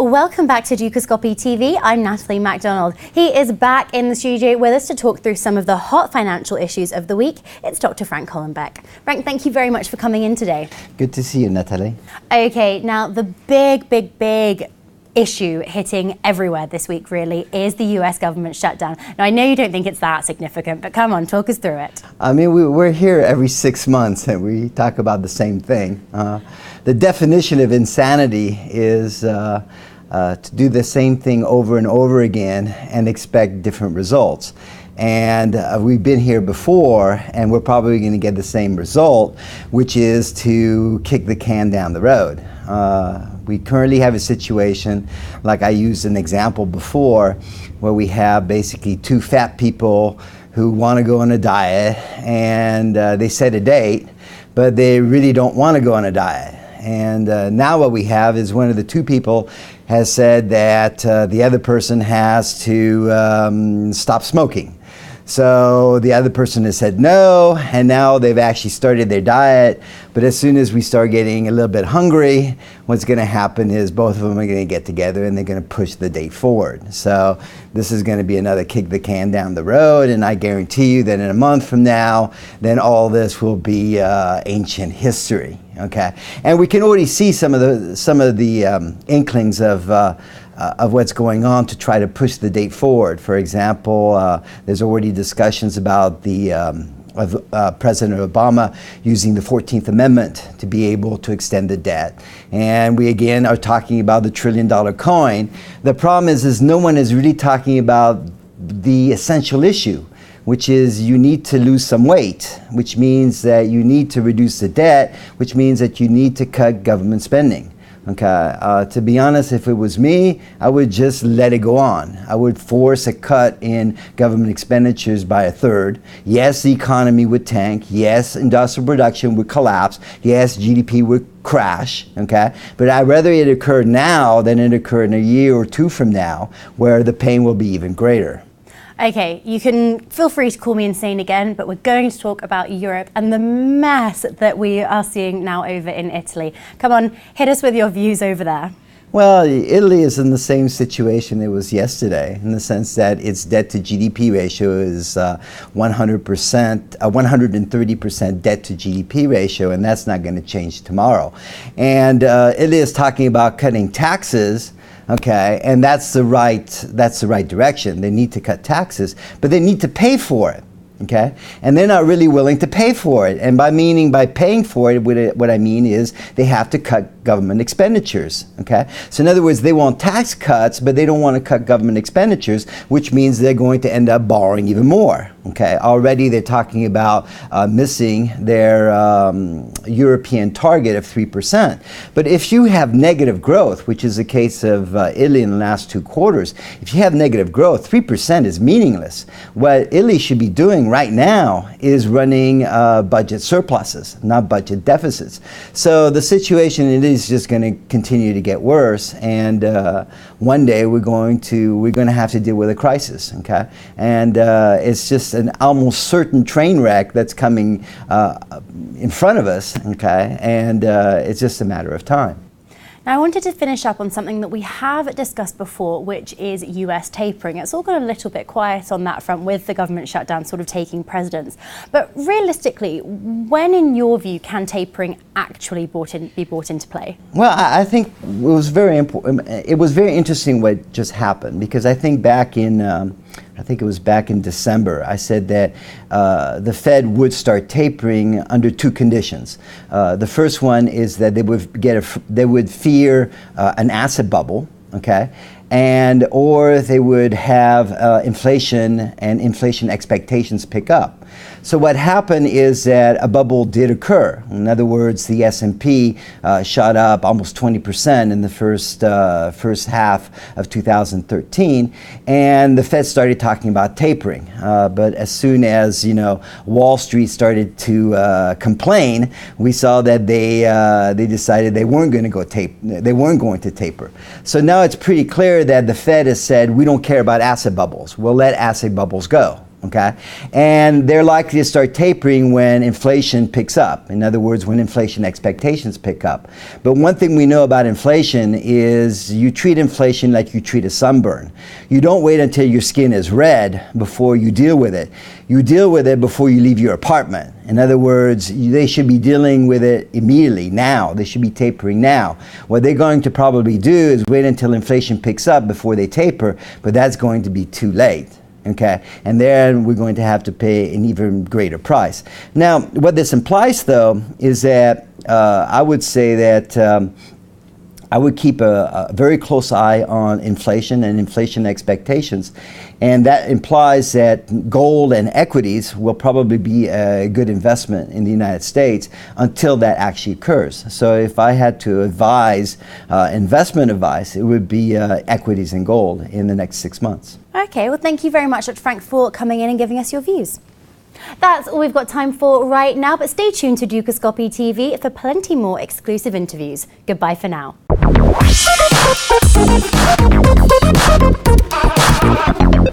Welcome back to Dukascopy TV. I'm Natalie MacDonald. He is back in the studio with us to talk through some of the hot financial issues of the week. It's Dr. Frank Hollenbeck. Frank, thank you very much for coming in today. Good to see you, Natalie. Okay, now the big issue hitting everywhere this week really is the US government shutdown. Now I know you don't think it's that significant, but come on, talk us through it. I mean, we're here every 6 months and we talk about the same thing. The definition of insanity is to do the same thing over and over again and expect different results. And we've been here before, and we're probably going to get the same result, which is to kick the can down the road. We currently have a situation, like I used an example before, where we have basically two fat people who want to go on a diet, and they set a date, but they really don't want to go on a diet. And now what we have is one of the two people has said that the other person has to stop smoking. So the other person has said no, and now they've actually started their diet. But as soon as we start getting a little bit hungry, what's going to happen is both of them are going to get together and they're going to push the date forward. So this is going to be another kick the can down the road, and I guarantee you that in a month from now, then all this will be ancient history. Okay, and we can already see some of the inklings of what's going on to try to push the date forward. For example, there's already discussions about President Obama using the 14th Amendment to be able to extend the debt. And we again are talking about the $1 trillion coin. The problem is no one is really talking about the essential issue, which is you need to lose some weight, which means that you need to reduce the debt, which means that you need to cut government spending. Okay, to be honest, if it was me, I would just let it go on. I would force a cut in government expenditures by a third. Yes, the economy would tank. Yes, industrial production would collapse. Yes, GDP would crash. Okay, but I'd rather it occur now than it occur in a year or two from now, where the pain will be even greater. Okay, you can feel free to call me insane again, but we're going to talk about Europe and the mess that we are seeing now over in Italy. Come on, hit us with your views over there. Well, Italy is in the same situation it was yesterday, in the sense that its debt to GDP ratio is 130% debt to GDP ratio, and that's not going to change tomorrow. And Italy is talking about cutting taxes. Okay, and that's the right direction. They need to cut taxes, but they need to pay for it. Okay, and they're not really willing to pay for it. And by paying for it, what I mean is they have to cut government expenditures. Okay, so in other words, they want tax cuts, but they don't want to cut government expenditures, which means they're going to end up borrowing even more. Okay, already they're talking about missing their European target of 3%. But if you have negative growth, which is the case of Italy in the last 2 quarters, if you have negative growth, 3% is meaningless. What Italy should be doing right now is running budget surpluses, not budget deficits. So the situation is just going to continue to get worse, and one day we're going to have to deal with a crisis. Okay, and it's just an almost certain train wreck that's coming in front of us. Okay, and it's just a matter of time. Now, I wanted to finish up on something that we have discussed before, which is US tapering. It's all gone a little bit quiet on that front with the government shutdown sort of taking precedence. But realistically, when, in your view, can tapering actually be brought into play? Well, I think it was very important. It was very interesting what just happened, because I think back in December, I said that the Fed would start tapering under 2 conditions. The first one is that they would fear an asset bubble, okay, or they would have inflation and inflation expectations pick up. So what happened is that a bubble did occur. In other words, the S&P shot up almost 20% in the first half of 2013, and the Fed started talking about tapering. But as soon as Wall Street started to complain, we saw that they decided they weren't going to taper. So now it's pretty clear that the Fed has said we don't care about asset bubbles. We'll let asset bubbles go. Okay, and they're likely to start tapering when inflation picks up. In other words, when inflation expectations pick up. But one thing we know about inflation is you treat inflation like you treat a sunburn. You don't wait until your skin is red before you deal with it. You deal with it before you leave your apartment. In other words, they should be dealing with it immediately, now. They should be tapering now. What they're going to probably do is wait until inflation picks up before they taper, but that's going to be too late. Okay, and then we're going to have to pay an even greater price. Now, what this implies, though, is that I would say that I would keep a very close eye on inflation and inflation expectations, and that implies that gold and equities will probably be a good investment in the United States until that actually occurs. So if I had to advise investment advice, it would be equities and gold in the next 6 months. Okay, well, thank you very much, Dr. Frank, for coming in and giving us your views. That's all we've got time for right now, but stay tuned to Dukascopy TV for plenty more exclusive interviews. Goodbye for now.